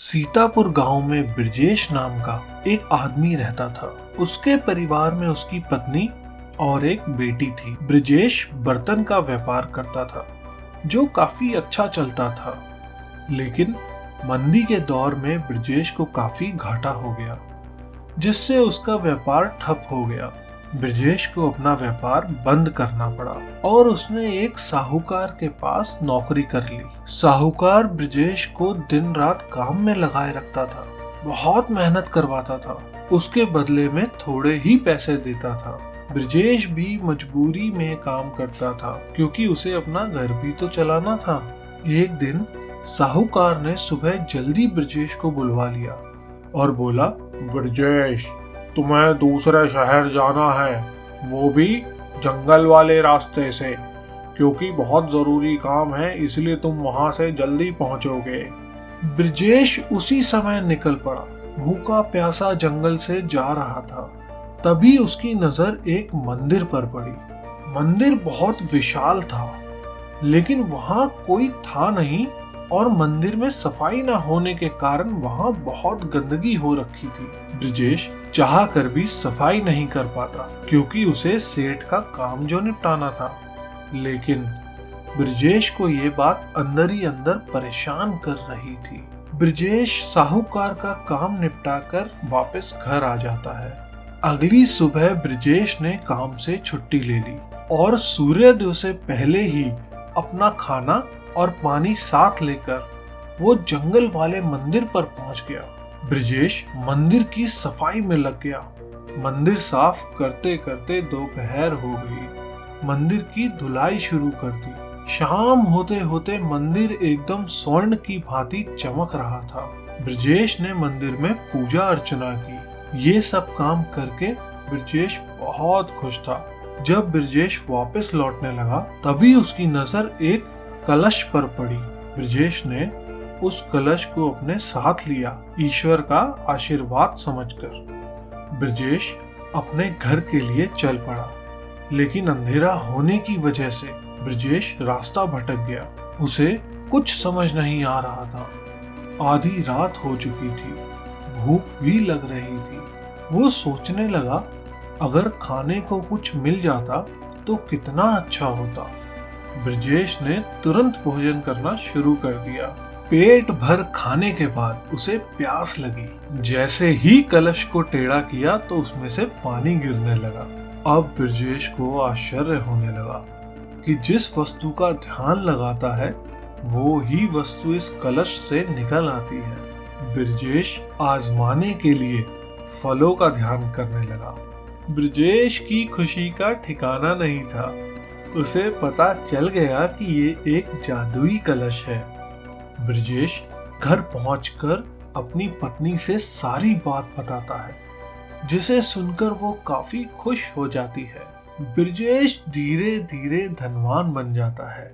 सीतापुर गांव में ब्रजेश नाम का एक आदमी रहता था। उसके परिवार में उसकी पत्नी और एक बेटी थी। ब्रजेश बर्तन का व्यापार करता था जो काफी अच्छा चलता था, लेकिन मंदी के दौर में ब्रजेश को काफी घाटा हो गया, जिससे उसका व्यापार ठप हो गया। ब्रजेश को अपना व्यापार बंद करना पड़ा और उसने एक साहूकार के पास नौकरी कर ली। साहूकार ब्रजेश को दिन रात काम में लगाए रखता था, बहुत मेहनत करवाता था, उसके बदले में थोड़े ही पैसे देता था। ब्रजेश भी मजबूरी में काम करता था क्योंकि उसे अपना घर भी तो चलाना था। एक दिन साहूकार ने सुबह जल्दी ब्रजेश को बुलवा लिया और बोला, ब्रजेश, तुम्हें दूसरे शहर जाना है, वो भी जंगल वाले रास्ते से, क्योंकि बहुत जरूरी काम है, इसलिए तुम वहां से जल्दी पहुंचोगे। ब्रजेश उसी समय निकल पड़ा। भूखा प्यासा जंगल से जा रहा था। तभी उसकी नजर एक मंदिर पर पड़ी। मंदिर बहुत विशाल था, लेकिन वहां कोई था नहीं और मंदिर में सफाई न होने के कारण वहां बहुत गंदगी हो रखी थी। ब्रजेश चाह कर भी सफाई नहीं कर पाता क्योंकि उसे सेठ का काम जो निपटाना था। लेकिन ब्रजेश को ये बात अंदर ही अंदर परेशान कर रही थी। ब्रजेश साहूकार का काम निपटाकर वापस घर आ जाता है। अगली सुबह ब्रजेश ने काम से छुट्टी ले ली और सूर्योदय से पहले ही अपना खाना और पानी साथ लेकर वो जंगल वाले मंदिर पर पहुंच गया। ब्रजेश मंदिर की सफाई में लग गया। मंदिर साफ करते करते दोपहर हो गई। मंदिर की धुलाई शुरू कर दी। शाम होते होते मंदिर एकदम स्वर्ण की भांति चमक रहा था। ब्रजेश ने मंदिर में पूजा अर्चना की। ये सब काम करके ब्रजेश बहुत खुश था। जब ब्रजेश वापस लौटने लगा तभी उसकी नजर एक कलश पर पड़ी। ब्रजेश ने उस कलश को अपने साथ लिया, ईश्वर का आशीर्वाद समझकर। ब्रजेश अपने घर के लिए चल पड़ा, लेकिन अंधेरा होने की वजह से ब्रजेश रास्ता भटक गया। उसे कुछ समझ नहीं आ रहा था। आधी रात हो चुकी थी, भूख भी लग रही थी। वो सोचने लगा, अगर खाने को कुछ मिल जाता तो कितना अच्छा होता। ब्रजेश ने तुरंत भोजन करना शुरू कर दिया। पेट भर खाने के बाद उसे प्यास लगी। जैसे ही कलश को टेढ़ा किया तो उसमें से पानी गिरने लगा। अब ब्रजेश को आश्चर्य होने लगा कि जिस वस्तु का ध्यान लगाता है वो ही वस्तु इस कलश से निकल आती है। ब्रजेश आजमाने के लिए फलों का ध्यान करने लगा। ब्रजेश की खुशी का ठिकाना नहीं था। उसे पता चल गया कि ये एक जादुई कलश है। ब्रजेश घर पहुंचकर अपनी पत्नी से सारी बात बताता है, जिसे सुनकर वो काफी खुश हो जाती है। ब्रजेश धीरे धीरे धनवान बन जाता है